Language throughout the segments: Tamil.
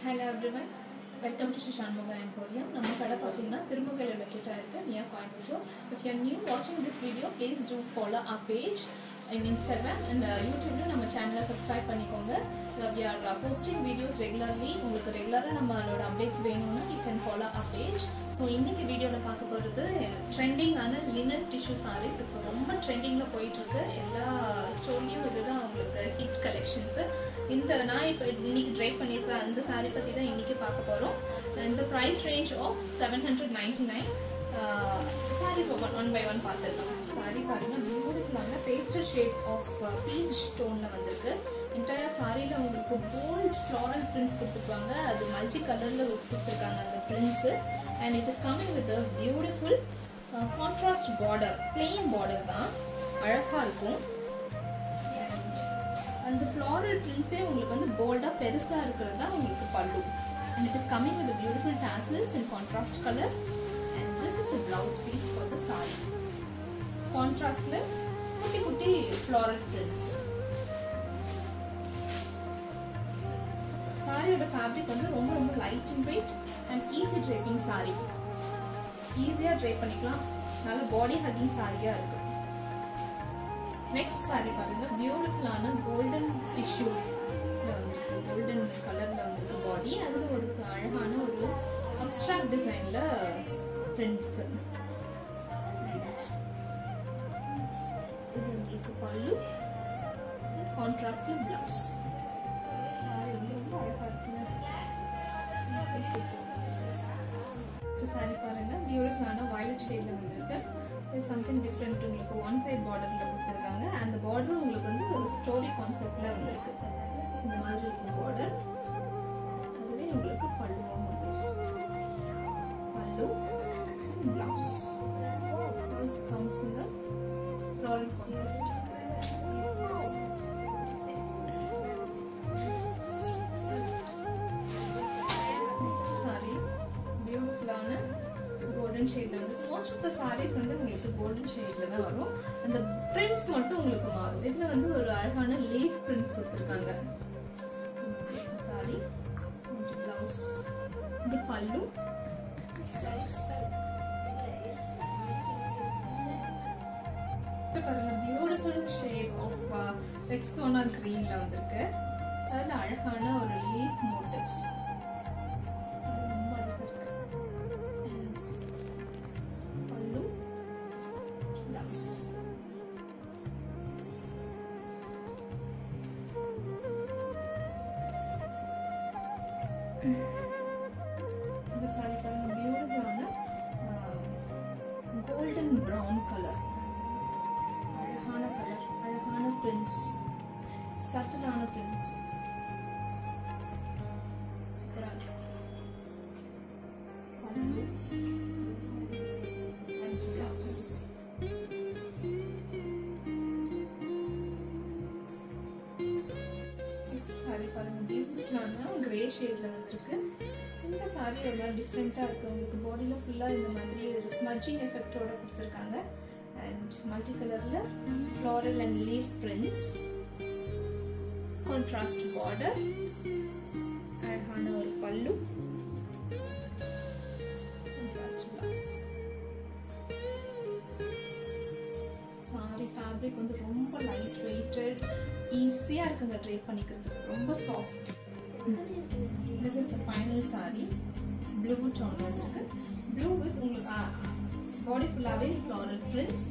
Hello everyone, welcome to Shanmuga Emporium. நம்ம கடை பாத்தீங்கன்னா சிறுமுகையில லொகேட் ஆயிருக்கு near Coimbatore. If you are new watching this video, please do follow our page in Instagram and YouTube ல நம்ம சேனலை subscribe பண்ணிக்கோங்க. We are posting videos regularly. உங்களுக்கு ரெகுலரா நம்மளோட அப்டேட்ஸ் வேணும்னா you can follow our page. So இன்னைக்கு வீடியோல பார்க்க போறது ட்ரெண்டிங் ஆன linen tissue sarees. இப்போ ரொம்ப ட்ரெண்டிங்ல போயிட்டு இருக்கு. எல்லா ஸ்டோர்லயும் இதுதான் உங்களுக்கு ஹிட் கலெக்ஷன்ஸ். இந்த நான் இப்போ இன்னைக்கு ட்ரை பண்ணிருக்க அந்த saree பத்தி தான் இன்னைக்கு பார்க்க போறோம். இந்த price range of 799. sarees one by one பார்த்துக்கலாம். saree பாருங்க பியூட்டிஃபுல்லான பேஸ்டல் ஷேட் ஆஃப் பீச் டோன்ல வந்திருக்கு. என்டையர் சாரியில உங்களுக்கு போல்ட் ஃப்ளாரல் பிரிண்ட்ஸ் கொடுத்துருக்காங்க. அது மல்டி கலர்ல கொடுத்துருக்காங்க அந்த prints. And it is coming with a beautiful contrast border, plain border தான் அழகா இருக்கும். அந்த ஃப்ளாரல் பிரிண்ட்ஸே உங்களுக்கு வந்து போல்டா பெருசா இருக்கிறது தான் உங்களுக்கு பல்லு. And it is coming with a beautiful tassels in contrast color. And this is a blouse piece for the saree. Contrastல குட்டி குட்டி floral prints. சாரியோட ஃபேப்ரிக் வந்து ரொம்ப ரொம்ப light and weight and easy draping sari. ஈஸியா ட்ரை பண்ணிக்கலாம். நல்ல பாடி ஹக்கிங் சாரியா இருக்கு. நெக்ஸ்ட் சாரி பாருங்க பியூட்டிஃபுல்லான கோல்டன் டிஷ்யூ கோல்டன் கலர்ல வந்து பாடி. அதுல ஒரு அழகான ஒரு அப்ஸ்ட்ராக்ட் டிசைன்ல பிரிண்ட்ஸ். இது உங்களுக்கு பல்லு, கான்ட்ராஸ்ட்ல பிளவுஸ். சாரி வந்து ரொம்ப அழகா இருக்குங்க. சாரி பாருங்க பியூட்டிஃபுல்லான வயலட் ஷேட்ல வந்திருக்கு. இது சம்திங் டிஃப்ரெண்ட். உங்களுக்கு ஒன் சைட் பார்டர்ல கொடுத்துருக்காங்க. அந்த பார்டர் உங்களுக்கு வந்து ஒரு ஸ்டோரி கான்செப்ட்ல வந்திருக்கு. இந்த மாதிரி இருக்கும் பார்டர். அதுவே உங்களுக்கு பல்லுவும் பல்லு blouse. Blouse comes in the floral concept. golden shade வந்து most of the sarees வந்து உங்களுக்கு golden shadeல தான் வரும். அந்த prints மட்டும் உங்களுக்கு மாறும். இதுல வந்து ஒரு அழகான leaf prints கொடுத்திருக்காங்க. saree blouse, இந்த பல்லு blouse. இது பாருங்க beautiful shade of Rexona greenல வந்திருக்கு. அதுல அழகான ஒரு leaf motifs. இந்த சாரி பாருங்க பியூட்டிஃபுல்லான கோல்டன் பிரவுன் கலர். அழகான கலர், அழகான பிரிண்ட்ஸ், சட்டிலான பிரிண்ட்ஸ். சாரி பாருங்க பியூட்டிஃபுல்லான கிரே ஷேட்ல வந்திருக்கு. இந்த சாரி எல்லாம் டிஃப்ரெண்டா இருக்கு. உங்களுக்கு பாடியில ஃபுல்லா இந்த மாதிரி ஒரு ஸ்மட்ஜிங் எஃபெக்டோட கொடுத்துருக்காங்க. அண்ட் மல்டி கலர்ல floral and leaf prints, contrast border, அழகான ஒரு பல்லு, கான்ட்ராஸ்ட் பிளவுஸ். சாரி ஃபேப்ரிக் வந்து ரொம்ப லைட் வெயிட்டட், ஈஸியா இருக்குங்க ட்ரை பண்ணிக்கிறதுக்கு. ரொம்ப soft. This is a final saree. Blue tone இருக்கு. Blue with உங்களுக்கு பாடி ஃபுல்லாவே floral prints.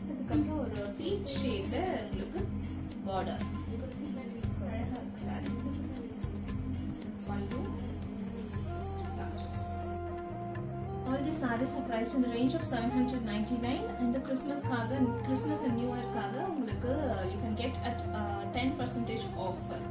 அதுக்கப்புறம் ஒரு peach shade உங்களுக்கு border. அழகா இருக்கு saree. பல்லு, blouse. All these sarees are priced in the range of 799. இந்த கிறிஸ்மஸ் and நியூ இயர்க்காக உங்களுக்கு you can get at 10% offer.